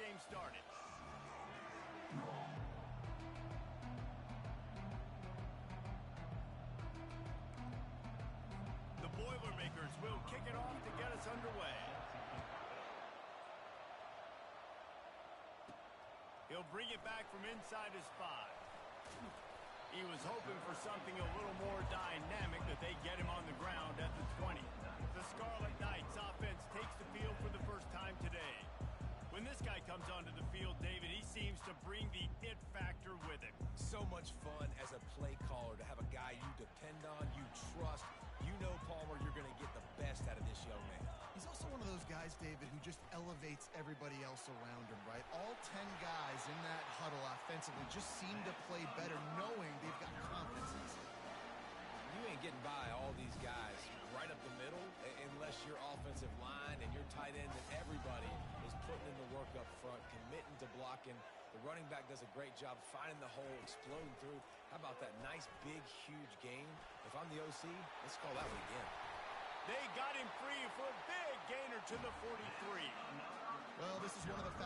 game started. The Boilermakers will kick it off to get us underway. He'll bring it back from inside his 5. He was hoping for something a little more dynamic, that they get him on the ground at the 20. The Scarlet Knights offense takes the field for the first time today. When this guy comes onto the field, David, he seems to bring the it factor with him. So much fun as a play caller to have a guy you depend on, you trust. You know, Palmer, you're going to get the best out of this young man. He's also one of those guys, David, who just elevates everybody else around him, right? All 10 guys in that huddle offensively just seem to play better knowing they've got confidence in themselves. You ain't getting by all these guys right up the middle unless your offensive line and your tight end and everybody is putting in the work up front, committing to blocking. The running back does a great job finding the hole, exploding through. How about that nice, big, huge gain? If I'm the OC, let's call that one again. They got him free for a big gainer to the 43. Well, this is one of the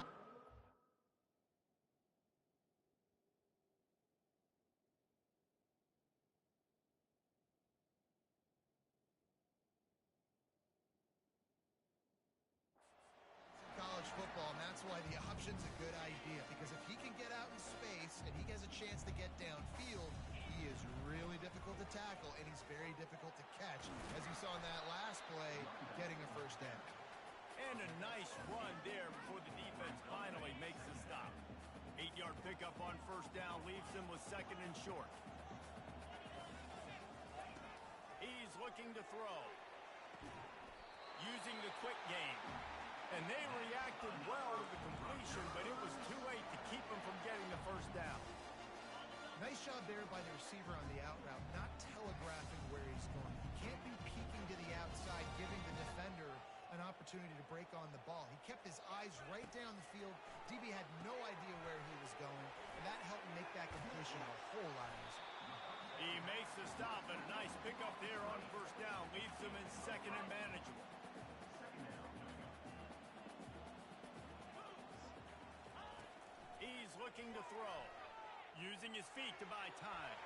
college football, and that's why the option's a good idea, because if he can get out in space and he has a chance to get downfield, he is really difficult to tackle, and he's very difficult to catch, as you saw in that last play, getting a first down. And a nice run there before the defense finally makes the stop. 8-yard pickup on first down leaves them with 2nd and short. He's looking to throw. Using the quick game. And they reacted well to the completion, but it was too late to keep him from getting the first down. Nice job there by the receiver on the out route, not telegraphing where he's going. He can't be peeking to the outside, giving the defender an opportunity to break on the ball. He kept his eyes right down the field. DB had no idea where he was going, and that helped make that completion a whole lot easier. He makes the stop, and a nice pickup there on first down. Leaves them in 2nd and manageable. He's looking to throw. Using his feet to buy time.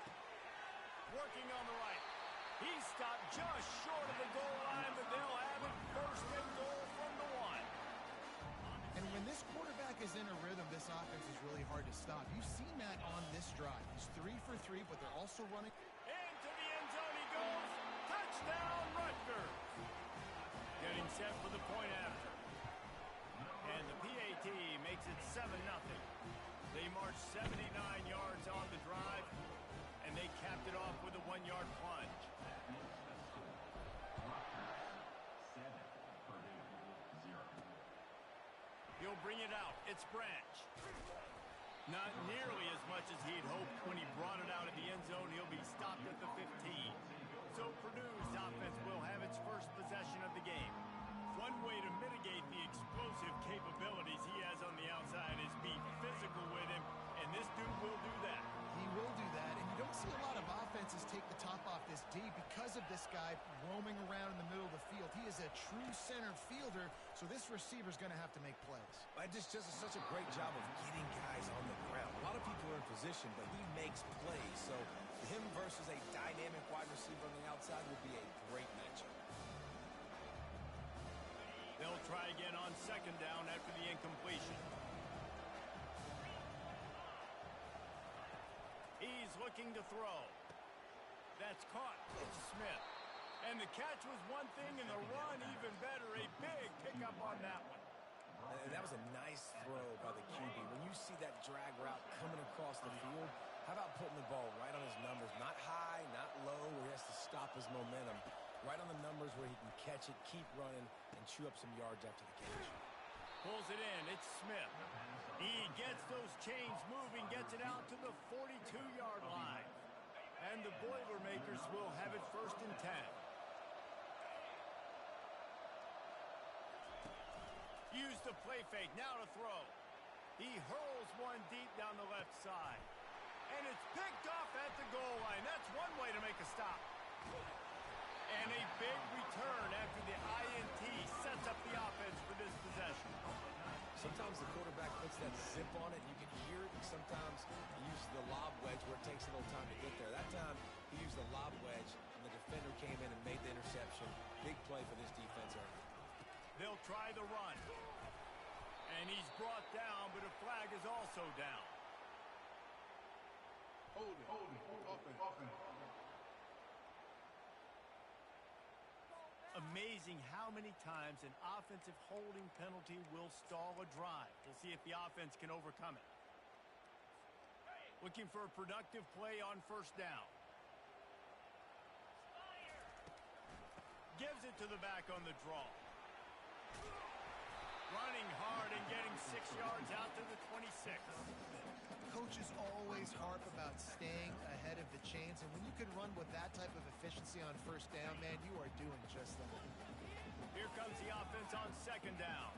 Working on the right. He's stopped just short of the goal line, but they'll have it 1st and goal from the 1. And when this quarterback is in a rhythm, this offense is really hard to stop. You've seen that on this drive. He's 3 for 3, but they're also running. Into the end zone he goes. Touchdown, Rutgers. Getting set for the point after. And the PAT makes it 7-0. They marched 79 yards on the drive, and they capped it off with a 1-yard plunge. 7-0. He'll bring it out. It's Branch. Not nearly as much as he'd hoped when he brought it out of the end zone. He'll be stopped at the 15. So Purdue's offense will have its first possession of the game. One way to mitigate the explosive capabilities he has on the outside is be physical with him, and this dude will do that. He will do that, and you don't see a lot of offenses take the top off this D because of this guy roaming around in the middle of the field. He is a true center fielder, so this receiver's going to have to make plays. It just does such a great job of getting guys on the ground. A lot of people are in position, but he makes plays, so him versus a dynamic wide receiver on the outside would be a great matchup. They'll try again on 2nd down after the incompletion. He's looking to throw. That's caught. It's Smith. And the catch was one thing, and the run even better. A big pickup on that one. And that was a nice throw by the QB. When you see that drag route coming across the field, how about putting the ball right on his numbers? Not high, not low, where he has to stop his momentum. Right on the numbers where he can catch it, keep running, and chew up some yards after the catch. Pulls it in. It's Smith. He gets those chains moving, gets it out to the 42-yard line. And the Boilermakers will have it 1st and 10. Use the play fake. Now to throw. He hurls one deep down the left side. And it's picked off at the goal line. That's one way to make a stop. And a big return after the INT sets up the offense for this possession. Sometimes the quarterback puts chip on it. You can hear it. Sometimes he uses the lob wedge where it takes a little time to get there. That time he used the lob wedge, and the defender came in and made the interception. Big play for this defense early. They'll try the run. And he's brought down, but a flag is also down. Hold it. Offense. Amazing how many times an offensive holding penalty will stall a drive. We'll see if the offense can overcome it. Looking for a productive play on first down. Gives it to the back on the draw. Running hard and getting 6 yards out to the 26. Coaches always harp about staying ahead of the chains, and when you can run with that type of efficiency on first down, man, you are doing just that. Here comes the offense on second down.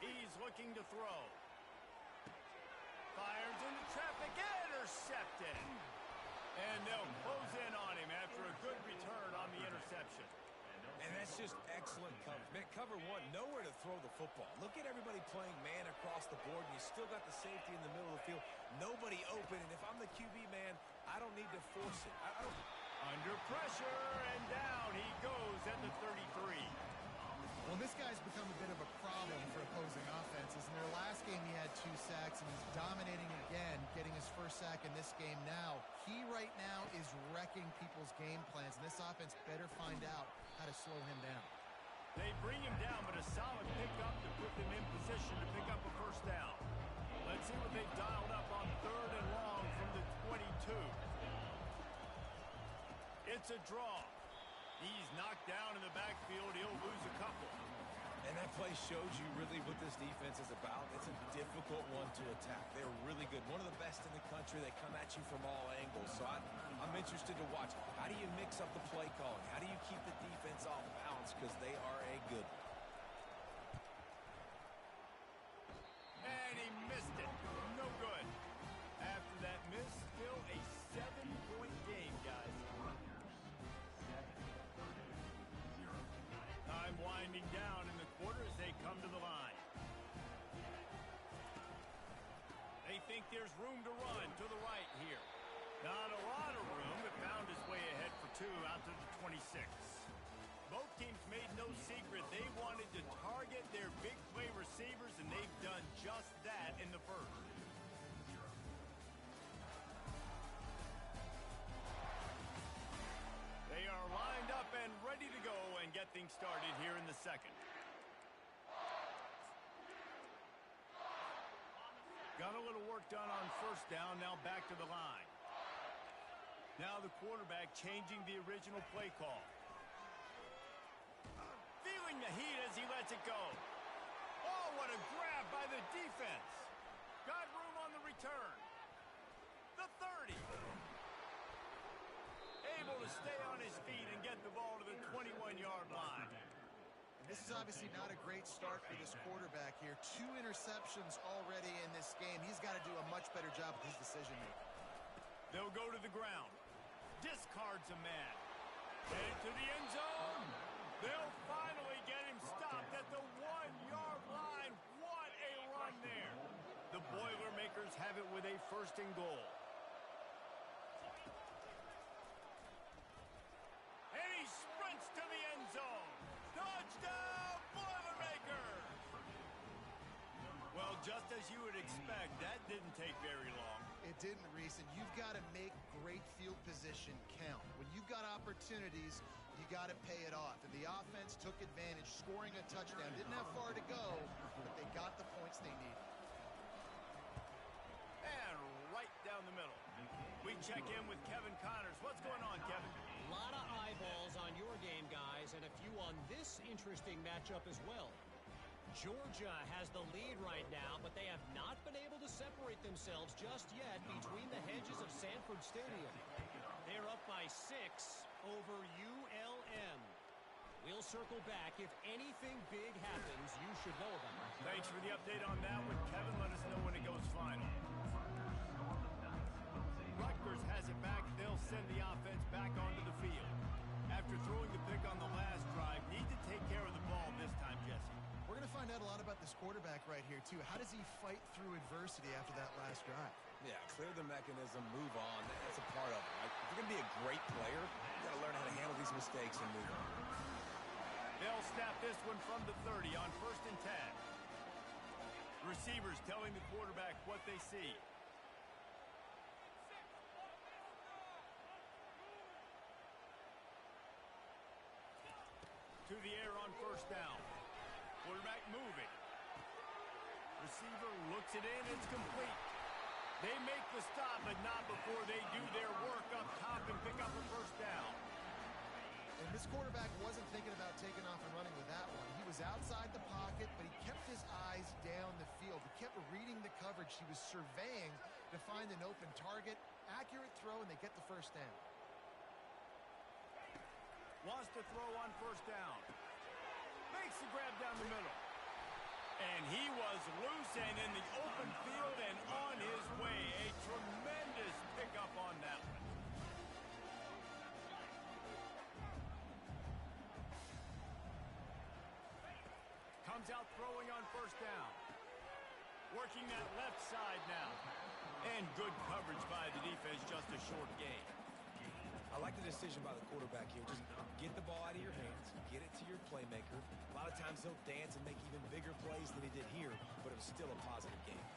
He's looking to throw. Fires into traffic, intercepted. And they'll close in on him after a good return on the interception. And that's just excellent coverage. Man, cover one, nowhere to throw the football. Look at everybody playing man across the board, and you still got the safety in the middle of the field. Nobody open, and if I'm the QB, man, I don't need to force it. Under pressure, and down he goes at the 33. Well, this guy's become a bit of a problem for opposing offenses. In their last game, he had 2 sacks, and he's dominating again, getting his first sack in this game now. He right now is wrecking people's game plans, and this offense better find out how to slow him down. They bring him down, but a solid pickup to put them in position to pick up a first down. Let's see what they've dialed up on third and long from the 22. It's a draw. He's knocked down in the backfield. He'll lose a couple. And that play shows you really what this defense is about. It's a difficult one to attack. They're really good. One of the best in the country. They come at you from all angles. So I'm interested to watch. How do you mix up the play calling? How do you keep the defense off balance? Because they are a good one. And he missed it. No good. After that miss, still a 7-point game, guys. Time winding down in the quarter as they come to the line. They think there's room to run to the right here. Not a lot of room, but found his way ahead for 2 out to the 26. Both teams made no secret they wanted to target their big play receivers, and they've done just that in the first. They are lined up and ready to go and get things started here in the second. Got a little work done on first down, now back to the line. Now the quarterback changing the original play call. Feeling the heat as he lets it go. Oh, what a grab by the defense. Got room on the return. The 30. Able to stay on his feet and get the ball to the 21-yard line. This is obviously not a great start for this quarterback here. 2 interceptions already in this game. He's got to do a much better job with his decision-making. They'll go to the ground. Discards a man. Headed to the end zone. They'll finally get him stopped at the 1-yard line. What a run there. The Boilermakers have it with a first and goal. And he sprints to the end zone. Touchdown, Boilermakers! Well, just as you would expect, that didn't take very long. It didn't, Reese, and you've got to make great field position count. When you've got opportunities, you got to pay it off. And the offense took advantage, scoring a touchdown. Didn't have far to go, but they got the points they needed. And right down the middle. We check in with Kevin Connors. What's going on, Kevin? A lot of eyeballs on your game, guys, and a few on this interesting matchup as well. Georgia has the lead right now, but they have not been able to separate themselves just yet between the hedges of Sanford Stadium. They're up by 6 over ULM. We'll circle back. If anything big happens, you should know about it. Thanks for the update on that one, Kevin. Let us know when it goes final. Rutgers has it back. They'll send the offense back onto the field. After throwing the pick on the last drive, need to take care of the ball this right here, too. How does he fight through adversity after that last drive? Yeah, clear the mechanism, move on. That's a part of it, right? If you're going to be a great player, you got to learn how to handle these mistakes and move on. They'll snap this one from the 30 on 1st and 10. Receivers telling the quarterback what they see. To the air on 1st down. Quarterback moving. Receiver looks it in. It's complete. They make the stop, but not before they do their work up top and pick up a 1st down. And this quarterback wasn't thinking about taking off and running with that one. He was outside the pocket, but he kept his eyes down the field. He kept reading the coverage. He was surveying to find an open target. Accurate throw, and they get the 1st down. Wants to throw on 1st down. Makes the grab down the middle. And he was loose and in the open field and on his way. A tremendous pickup on that one. Comes out throwing on 1st down. Working that left side now. And good coverage by the defense, just a short gain. I like the decision by the quarterback here. Just get the ball out of your hands, get it to your playmaker. A lot of times he'll dance and make even bigger plays than he did here, but it was still a positive game.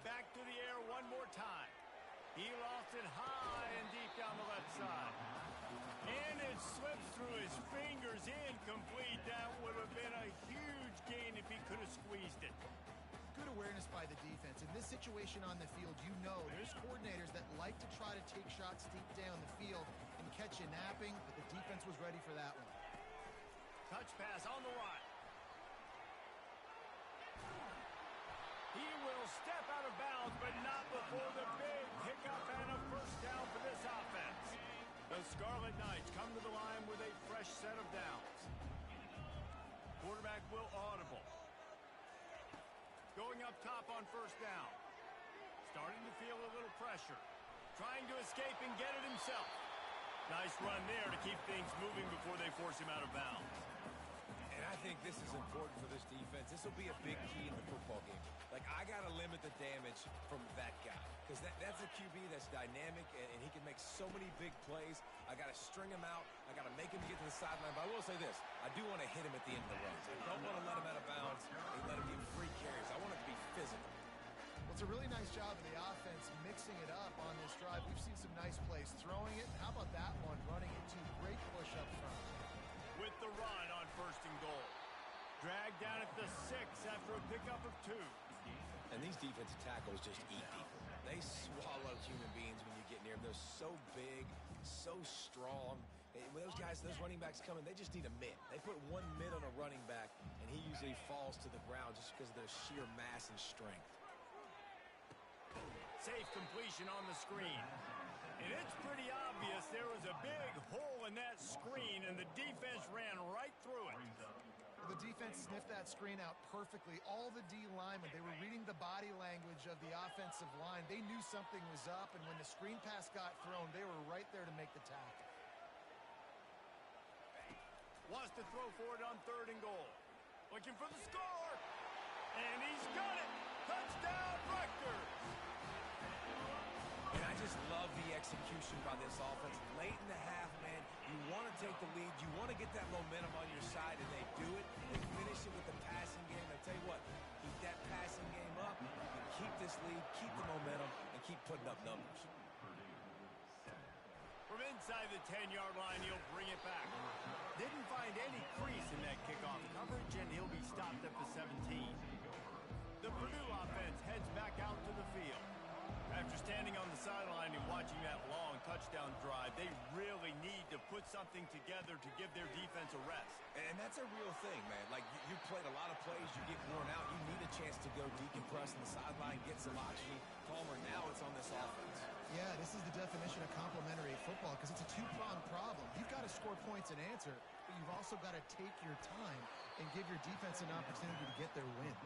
Back to the air one more time. He lost it high and deep down the left side. And it slips through his fingers, incomplete. That would have been a huge gain if he could have squeezed it. Good awareness by the defense. In this situation on the field, you know there's coordinators that like to try to take shots deep down the field and catch you napping, but the defense was ready for that one. Touch pass on the line. He will step out of bounds, but not before the big pickup and a 1st down for this offense. The Scarlet Knights come to the line with a fresh set of downs. Quarterback will audible. Going up top on 1st down. Starting to feel a little pressure. Trying to escape and get it himself. Nice run there to keep things moving before they force him out of bounds. And I think this is important for this defense. This will be a big key in the football game. Like, I got to limit the damage from that guy. Because that's a QB that's dynamic, and he can make so many big plays. I got to string him out. I got to make him get to the sideline. But I will say this. I do want to hit him at the end of the runs. I don't want to let him out of bounds and let him get free carries. I want it to be physical. Well, it's a really nice job of the offense mixing it up on this drive. We've seen some nice plays throwing it. How about that one running it too? Great push up front. With the run on 1st and goal. Dragged down at the 6 after a pickup of 2. And these defensive tackles just eat people. They swallow human beings when you get near them. They're so big, so strong. When those guys, those running backs come in, they just need a mid. They put one mid on a running back, and he usually falls to the ground just because of their sheer mass and strength. Safe completion on the screen. And it's pretty obvious there was a big hole in that screen, and the defense ran right through it. The defense sniffed that screen out perfectly. All the D linemen, they were reading the body language of the offensive line. They knew something was up, and when the screen pass got thrown, they were right there to make the tackle. Wants to throw for it on 3rd and goal. Looking for the score. And he's got it. Touchdown, Rutgers. And I just love the execution by this offense. Late in the half, man, you want to take the lead. You want to get that momentum on your side, and they do it. They finish it with the passing game. I tell you what, keep that passing game up, and keep this lead, keep the momentum, and keep putting up numbers. From inside the 10-yard line, he'll bring it back. Didn't find any crease in that kickoff coverage, and he'll be stopped at the 17. The Purdue offense heads back out to the field. After standing on the sideline and watching that long touchdown drive, they really need to put something together to give their defense a rest. And that's a real thing, man. Like, you played a lot of plays, you get worn out, you need a chance to go decompress on the sideline, get some oxygen. Palmer, now it's on this offense. Yeah, this is the definition of complementary football because it's a two-pronged problem. You've got to score points and answer, but you've also got to take your time and give your defense an opportunity to get their win.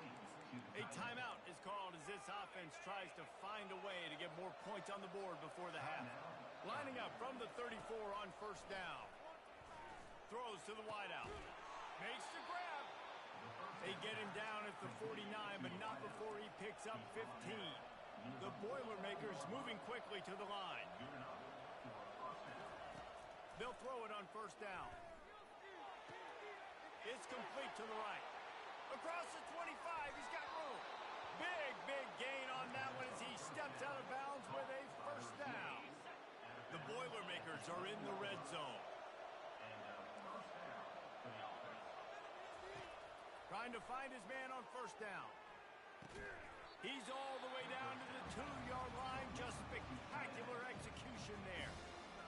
A timeout is called as this this offense tries to find a way to get more points on the board before the half. Lining up from the 34 on first down. Throws to the wideout. Makes the grab. They get him down at the 49, but not before he picks up 15. The Boilermakers moving quickly to the line. They'll throw it on first down. It's complete to the right. Across the 25, he's got room. Big gain on that one as he steps out of bounds with a first down. The Boilermakers are in the red zone. Trying to find his man on first down. He's all the way down to the 2-yard line. Just spectacular execution there.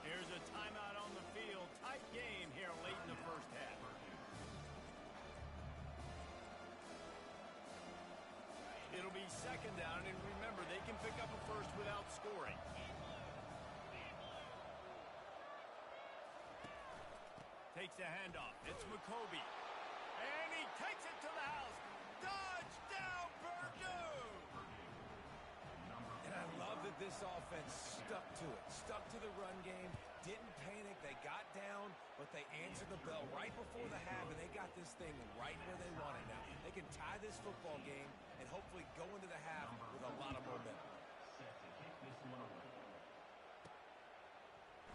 Here's a timeout on the field. Tight game here late in the first half. It'll be second down, and remember, they can pick up a first without scoring. Takes the handoff. It's McCoby. And he takes it to the house. Touchdown, Purdue! And I love that this offense stuck to it. Stuck to the run game. Didn't panic. They got down, but they answered the bell right before the half, and they got this thing right where they want it now. They can tie this football game and hopefully go into the half with a lot of momentum.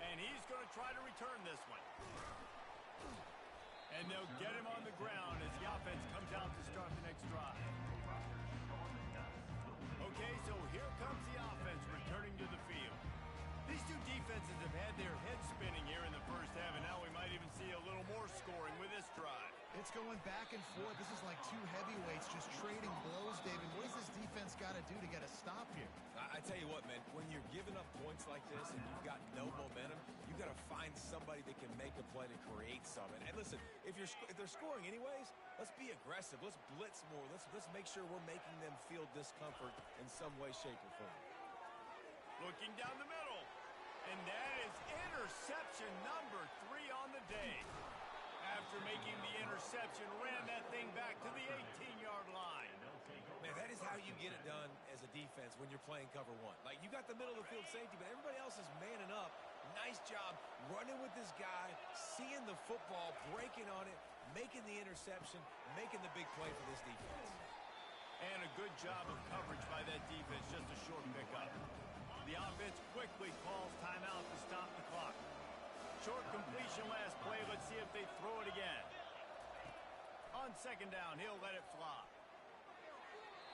And he's going to try to return this one. And they'll get him on the ground as the offense comes out to start the next drive. Okay, so here comes the offense returning to the field. These two defenses have had their heads spinning here in the first half, and now we might even see a little more scoring with this drive. It's going back and forth. This is like two heavyweights just trading blows, David. What does this defense got to do to get a stop here? I tell you what, man, when you're giving up points like this and you've got no momentum, you've got to find somebody that can make a play to create something. And listen, if they're scoring anyways, let's be aggressive. Let's blitz more. Let's make sure we're making them feel discomfort in some way, shape, or form. Looking down the middle. And that is interception number 3 on the day. After making the interception, ran that thing back to the 18-yard line. Man, that is how you get it done as a defense when you're playing cover one. Like, you got the middle of the field safety, but everybody else is manning up. Nice job running with this guy, seeing the football, breaking on it, making the interception, making the big play for this defense. And a good job of coverage by that defense, just a short pickup. The offense quickly calls timeout to stop the clock. Short completion last play. Let's see if they throw it again. On second down, he'll let it fly.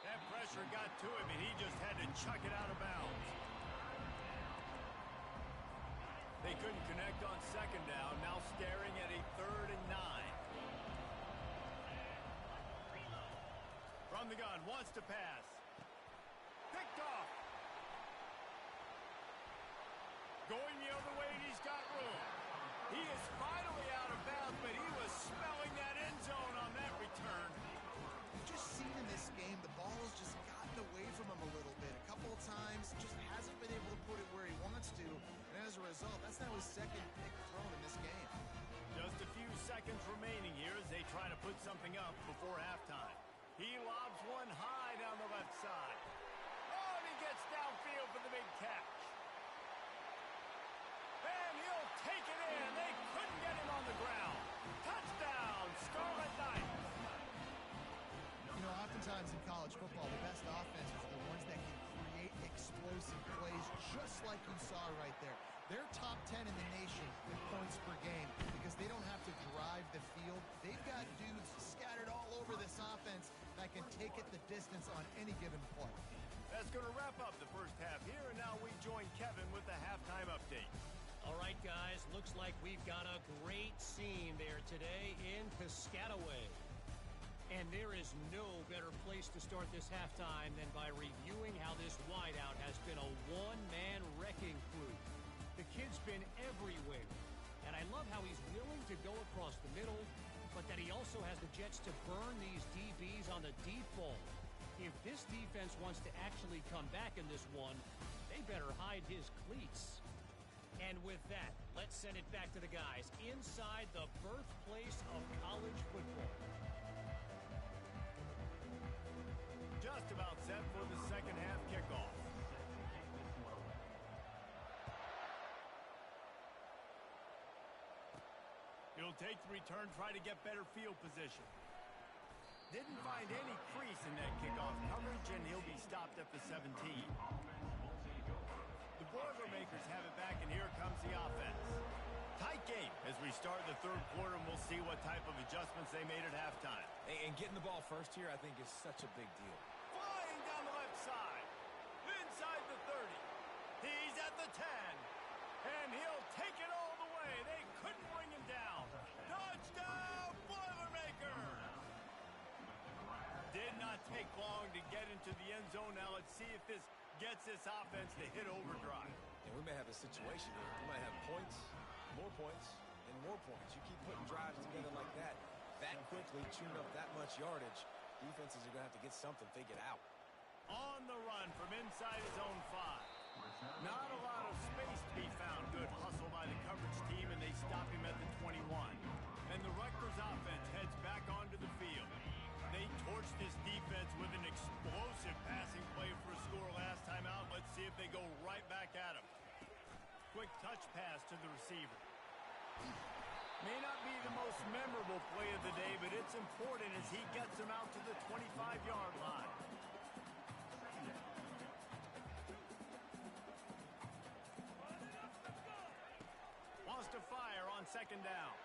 That pressure got to him, and he just had to chuck it out of bounds. They couldn't connect on second down. Now staring at a 3rd and 9. From the gun, wants to pass. Picked off. Going the other way, and he's got room. He is finally out of bounds, but he was smelling that end zone on that return. You've just seen in this game, the ball has just gotten away from him a little bit. A couple of times, just hasn't been able to put it where he wants to. And as a result, that's now his second pick thrown in this game. Just a few seconds remaining here as they try to put something up before halftime. He lobs one high down the left side. Oh, and he gets downfield for the big catch. And he'll take it in. They couldn't get him on the ground. Touchdown, Scarlet Knights. You know, oftentimes in college football, the best offenses are the ones that can create explosive plays, just like you saw right there. They're top 10 in the nation in points per game because they don't have to drive the field. They've got dudes scattered all over this offense that can take it the distance on any given play. That's going to wrap up the first half here, and now we join Kevin with the halftime update. All right, guys, looks like we've got a great scene there today in Piscataway. And there is no better place to start this halftime than by reviewing how this wideout has been a one-man wrecking crew. The kid's been everywhere, and I love how he's willing to go across the middle, but that he also has the jets to burn these DBs on the deep ball. If this defense wants to actually come back in this one, they better hide his cleats. And with that, let's send it back to the guys inside the birthplace of college football. Just about set for the second half. He'll take the return, try to get better field position. Didn't find any crease in that kickoff coverage, and he'll be stopped at the 17. The Boilermakers have it back, and here comes the offense. Tight game as we start the third quarter, and we'll see what type of adjustments they made at halftime. And getting the ball first here, I think, is such a big deal. Flying down the left side. Inside the 30. He's at the 10. And he'll take it all the way. They couldn't bring him down. Touchdown, Boilermakers! Did not take long to get into the end zone. Now let's see if this gets this offense to hit overdrive. And we may have a situation here. We might have points, more points, and more points. You keep putting drives together like that quickly, chewing up that much yardage, defenses are going to have to get something figured out. On the run from inside his own 5. Not a lot of space to be found. Good hustle by the coverage team, and they stop him at the 21. And the Rutgers offense heads back onto the field. They torched this defense with an explosive passing play for a score last time out. Let's see if they go right back at him. Quick touch pass to the receiver. May not be the most memorable play of the day, but it's important as he gets him out to the 25-yard line. Wants to fire on second down.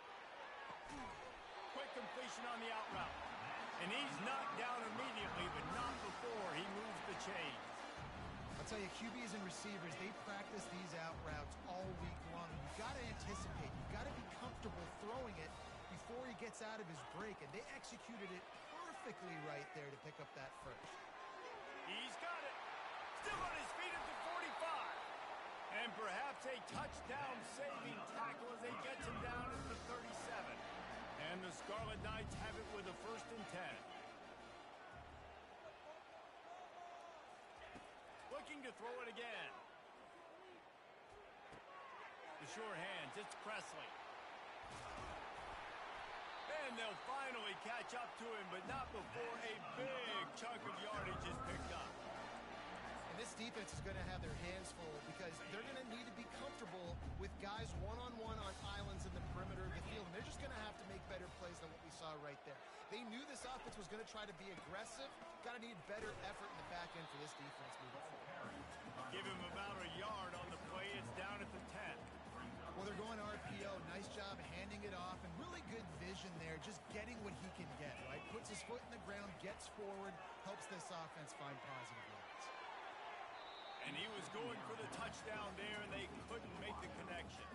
Quick completion on the out route. And he's knocked down immediately, but not before he moves the chains. I'll tell you, QBs and receivers, they practice these out routes all week long. You've got to anticipate. You've got to be comfortable throwing it before he gets out of his break. And they executed it perfectly right there to pick up that first. He's got it. Still on his feet at the 45. And perhaps a touchdown-saving tackle as they get him down at the 37. And the Scarlet Knights have it with a 1st and 10. Looking to throw it again. The sure hands, it's Presley. And they'll finally catch up to him, but not before a big chunk of yardage is picked up. And this defense is going to have their hands full because they're going to need to be comfortable with guys one-on-one on islands in the perimeter of the field. And they're just going to have to make better plays than what we saw right there. They knew this offense was going to try to be aggressive. Got to need better effort in the back end for this defense moving forward. Give him about a yard on the play. It's down at the 10. Well, they're going RPO. Nice job handing it off, and really good vision there, just getting what he can get, right? Puts his foot in the ground, gets forward, helps this offense find positive yards. And he was going for the touchdown there, and they couldn't make the connection.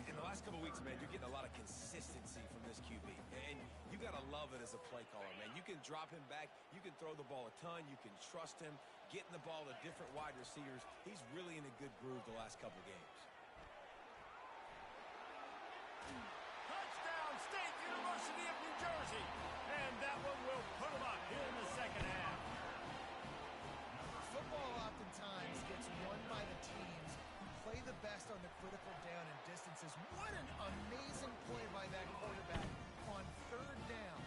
In the last couple weeks, man, you're getting a lot of consistency from this QB. And you got to love it as a play caller, man. You can drop him back. You can throw the ball a ton. You can trust him. Getting the ball to different wide receivers. He's really in a good groove the last couple games. Touchdown, State University of New Jersey. And that one will put them up here in the second half. Football oftentimes gets won by the teams who play the best on the critical down and distances. What an amazing play by that quarterback on 3rd down.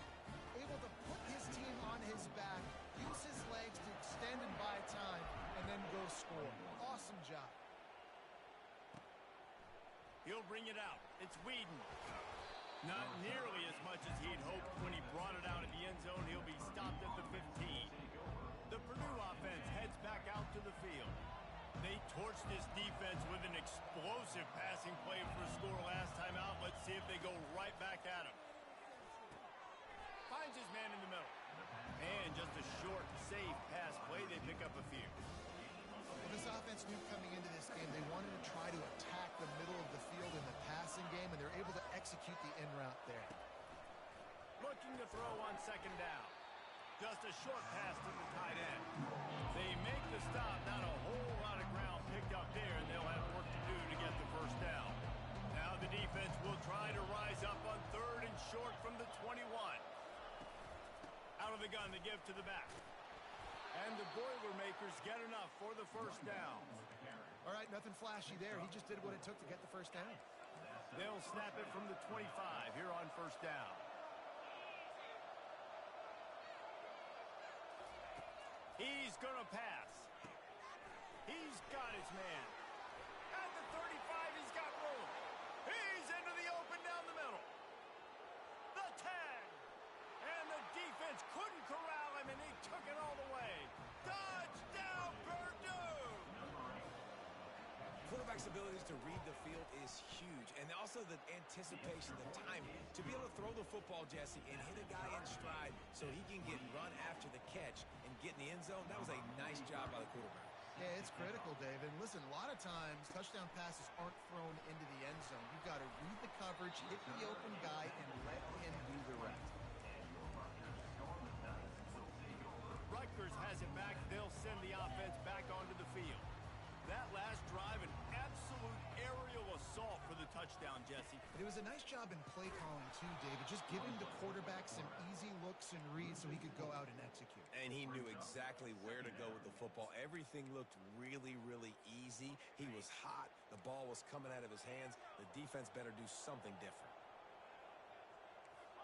Able to put his team on his back, use his legs to extend and buy time, and then go score. Awesome job. He'll bring it out. It's Whedon. Not nearly as much as he'd hoped when he brought it out in the end zone. He'll be stopped at the 15. The Purdue offense heads back out to the field. They torched this defense with an explosive passing play for a score last time out. Let's see if they go right back at him. Finds his man in the middle. And just a short, safe pass play. They pick up a few. Well, this offense knew coming into this game they wanted to try to attack the middle of the field in the passing game, and they're able to execute the in route there. Looking to throw on second down. Just a short pass to the tight end. They make the stop. Not a whole lot of ground picked up there, and they'll have work to do to get the first down. Now the defense will try to rise up on 3rd and short from the 21. Out of the gun to give to the back. And the Boilermakers get enough for the first down. All right, nothing flashy there. He just did what it took to get the first down. They'll snap it from the 25 here on first down. He's going to pass. He's got his man. At the 35, he's got room. He's into the open down the middle. the 10. And the defense couldn't corral him, and he took it all the way. Touchdown, Purdue! Quarterback's abilities to read the field is huge, and also the anticipation, the timing. To be able to throw the football, Jesse, and hit a guy in stride so he can get run after the catch and get in the end zone, that was a nice job by the quarterback. Yeah, it's critical, David. Listen, a lot of times touchdown passes aren't thrown into the end zone. You've got to read the coverage, hit the open guy, and let him do the rest. Rutgers has it back. They'll send the offense back onto the field. That last drive, an absolute aerial assault for the touchdown, Jesse. But it was a nice job in play calling, too, David. Just giving the quarterback some easy looks and reads so he could go out and execute. And he knew exactly where to go with the football. Everything looked really, really easy. He was hot. The ball was coming out of his hands. The defense better do something different.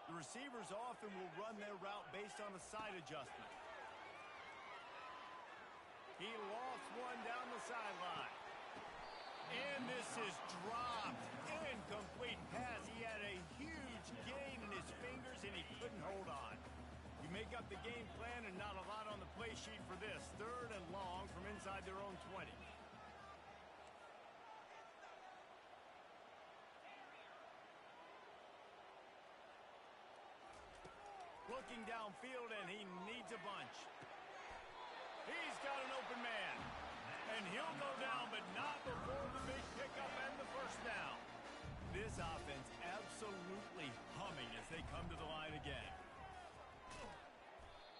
The receivers often will run their route based on a side adjustment. He lost one down the sideline. And this is dropped. Incomplete pass. He had a huge gain in his fingers, and he couldn't hold on. You make up the game plan, and not a lot on the play sheet for this. 3rd and long from inside their own 20. Looking downfield, and he needs a bunch. He's got an open man. And he'll go down, but not before the big pickup and the first down. This offense absolutely humming as they come to the line again.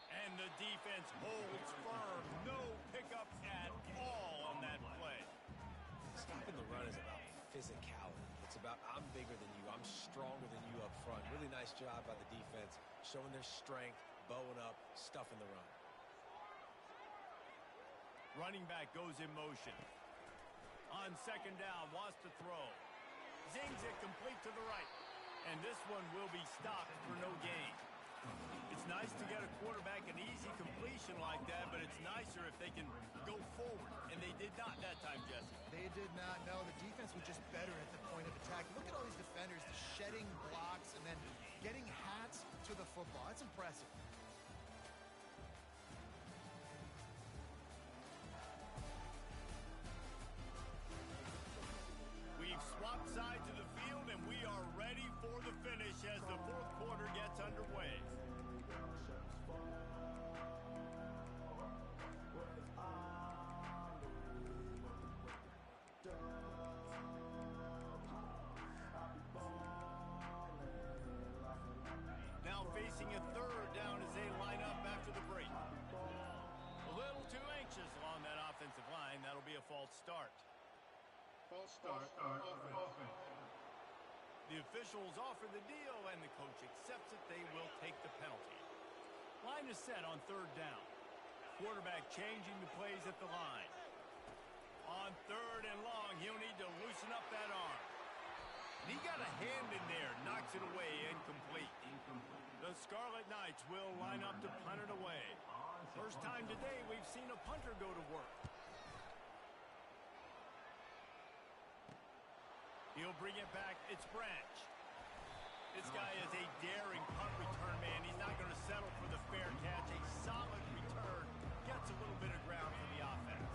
And the defense holds firm. No pickup at all on that play. Stopping the run is about physicality. It's about I'm bigger than you. I'm stronger than you up front. Really nice job by the defense, showing their strength, bowing up, stuffing the run. Running back goes in motion. On 2nd down, wants to throw. Zings it complete to the right. And this one will be stopped for no gain. It's nice to get a quarterback an easy completion like that, but it's nicer if they can go forward. And they did not that time, Jesse. They did not. No, the defense was just better at the point of attack. Look at all these defenders shedding blocks and then getting hats to the football. That's impressive. We've swapped sides of the field, and we are ready for the finish as the 4th quarter gets underway. Now facing a 3rd down as they line up after the break. A little too anxious along that offensive line. That'll be a false start. False start. Offense. The officials offer the deal, and the coach accepts it. They will take the penalty. Line is set on 3rd down. Quarterback changing the plays at the line. On 3rd and long, he'll need to loosen up that arm. And he got a hand in there, knocks it away, incomplete. The Scarlet Knights will line up to punt it away. First time today we've seen a punter go to work. He'll bring it back. It's Branch. This guy is a daring punt return man. He's not going to settle for the fair catch. A solid return. Gets a little bit of ground for the offense.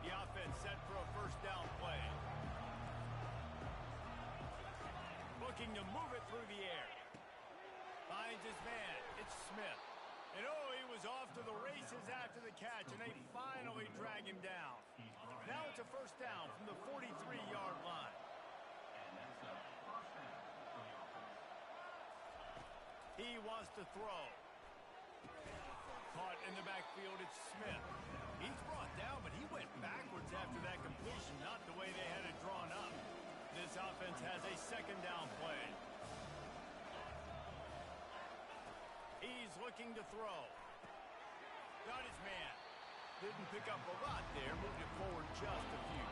The offense set for a first down play. Looking to move it through the air. Finds his man. It's Smith. And oh, he was off to the races after the catch, and they finally drag him down. Now it's a first down from the 43-yard line. He wants to throw. Caught in the backfield, it's Smith. He's brought down, but he went backwards after that completion, not the way they had it drawn up. This offense has a 2nd down play. He's looking to throw. Got his man. Didn't pick up a lot there, moved it forward just a few.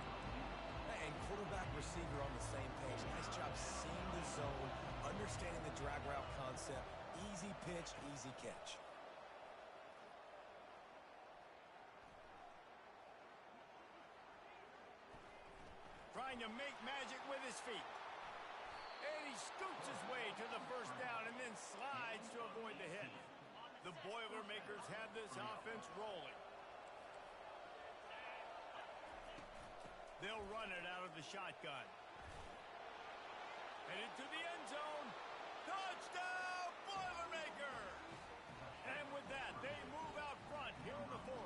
And quarterback, receiver on the same page. Nice job seeing the zone, understanding the drag route concept. Easy pitch, easy catch. Trying to make magic with his feet. And he he scoots his way to the first down and then slides to avoid the hit. The Boilermakers have this offense rolling. They'll run it out of the shotgun. Headed to the end zone. Touchdown, Boilermakers! And with that, they move out front here in the fourth.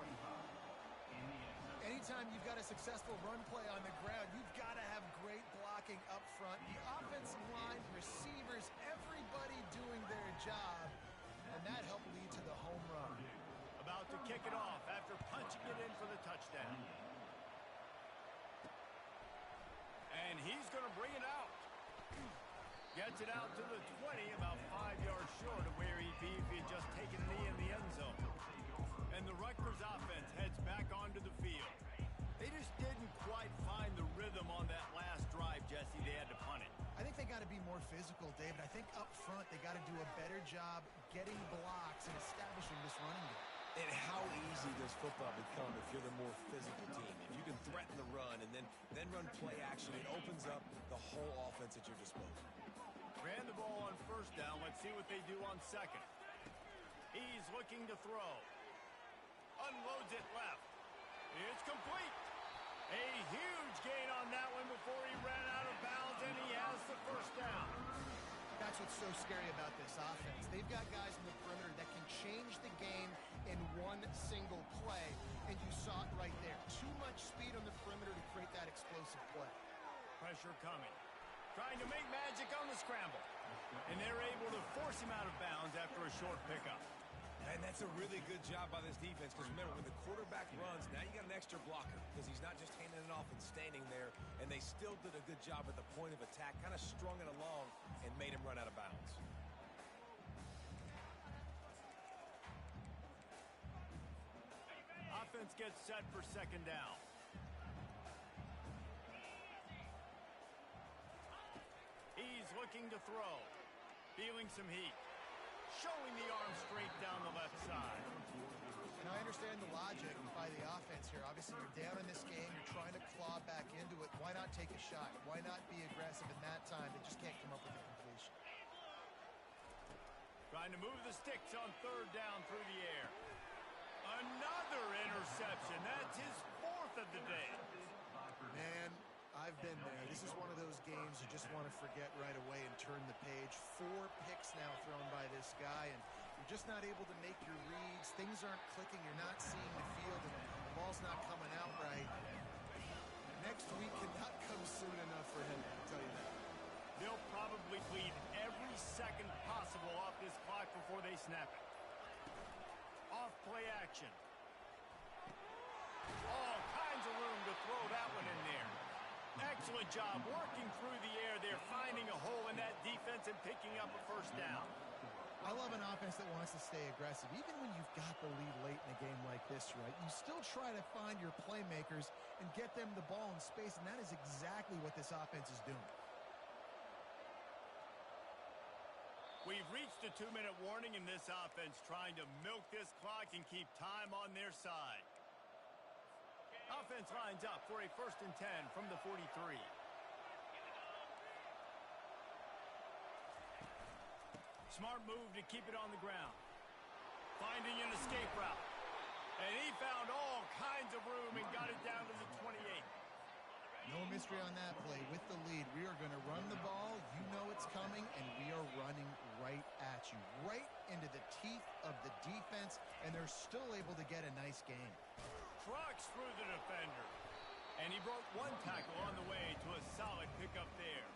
Anytime you've got a successful run play on the ground, you've got to have great blocking up front. The offensive line, receivers, everybody doing their job, and that helped lead to the home run. About to kick it off after punching it in for the touchdown. And he's going to bring it out. Gets it out to the 20, about 5 yards short of where he'd be if he had just taken a knee in the end zone. And the Rutgers offense heads back onto the field. They just didn't quite find the rhythm on that last drive, Jesse. They had to punt it. I think they got to be more physical, David. I think up front they got to do a better job getting blocks and establishing this running game. And how easy does football become if you're the more physical team? If you can threaten the run and then run play action, it opens up the whole offense at your disposal. Ran the ball on first down. Let's see what they do on second. He's looking to throw. Unloads it left. It's complete. A huge gain on that one before he ran out of bounds, and he has the first down. That's what's so scary about this offense. They've got guys in the perimeter that can change the game in one single play, and you saw it right there. Too much speed on the perimeter to create that explosive play. Pressure coming. Trying to make magic on the scramble. And they're able to force him out of bounds after a short pickup. And that's a really good job by this defense because remember, when the quarterback runs, now you got an extra blocker because he's not just handing it off and standing there, and they still did a good job at the point of attack, kind of strung it along and made him run out of bounds. Offense gets set for second down. He's looking to throw. Feeling some heat. Showing the arm straight down the left side. And I understand the logic by the offense here. Obviously, you're down in this game. You're trying to claw back into it. Why not take a shot? Why not be aggressive in that time? They just can't come up with a completion. Trying to move the sticks on third down through the air. Another interception. That's his fourth of the day. Man, I've been there. This is one of those games you just want to forget right away and turn the page. 4 picks now thrown by this guy, and you're just not able to make your reads. Things aren't clicking. You're not seeing the field, and the ball's not coming out right. Next week cannot come soon enough for him, I'll tell you that. They'll probably bleed every second possible off this clock before they snap it. Off play action. All kinds of room to throw that one in there. Excellent job working through the air there, finding a hole in that defense and picking up a first down. I love an offense that wants to stay aggressive. Even when you've got the lead late in a game like this, right, you still try to find your playmakers and get them the ball in space, and that is exactly what this offense is doing. We've reached a 2-minute warning in this offense, trying to milk this clock and keep time on their side. Offense lines up for a 1st and 10 from the 43. Smart move to keep it on the ground. Finding an escape route. And he found all kinds of room and got it down to the 28. No mystery on that play. With the lead, we are going to run the ball. You know it's coming, and we are running right at you. Right into the teeth of the defense, and they're still able to get a nice game. Trucks through the defender. And he broke one tackle on the way to a solid pickup there.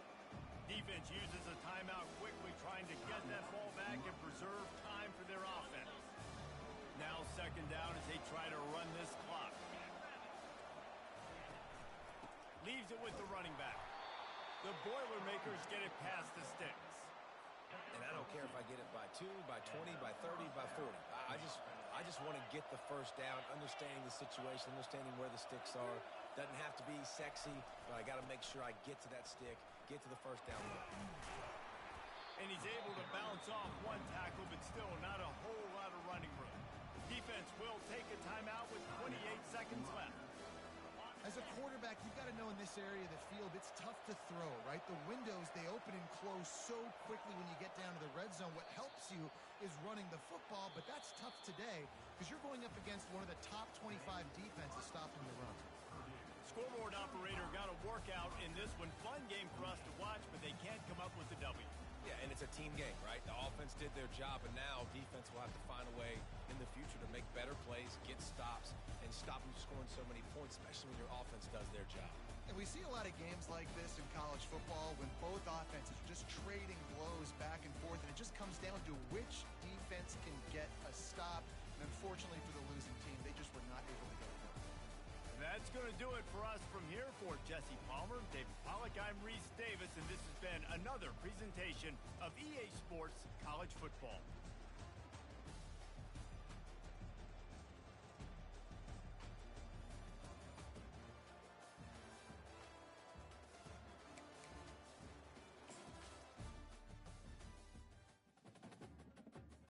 Defense uses a timeout quickly, trying to get that ball back and preserve time for their offense. Now second down as they try to run this clock. Leaves it with the running back. The Boilermakers get it past the sticks. And I don't care if I get it by 2, by 20, by 30, by 40. I just want to get the first down, understanding the situation, understanding where the sticks are. Doesn't have to be sexy, but I got to make sure I get to that stick, get to the first down. And he's able to bounce off one tackle, but still not a whole lot of running room. Defense will take a timeout with 28 seconds left. As a quarterback, you've got to know in this this area of the field, it's tough to throw, right? The windows, they open and close so quickly when you get down to the red zone. What helps you is running the football, but that's tough today because you're going up against one of the top 25 defenses stopping the run. Scoreboard operator got a workout in this one. Fun game for us to watch, but they can't come up with the W. Yeah, and it's a team game, right? The offense did their job, and now defense will have to find a way in the future to make better plays, get stops, and stop them scoring so many points, especially when your offense does their job. And we see a lot of games like this in college football when both offenses are just trading blows back and forth, and it just comes down to which defense can get a stop. And unfortunately for the losing team, they just were not able to get it done. That's going to do it for us from here. For Jesse Palmer, David Pollack, I'm Reese Davis, and this has been another presentation of EA Sports College Football.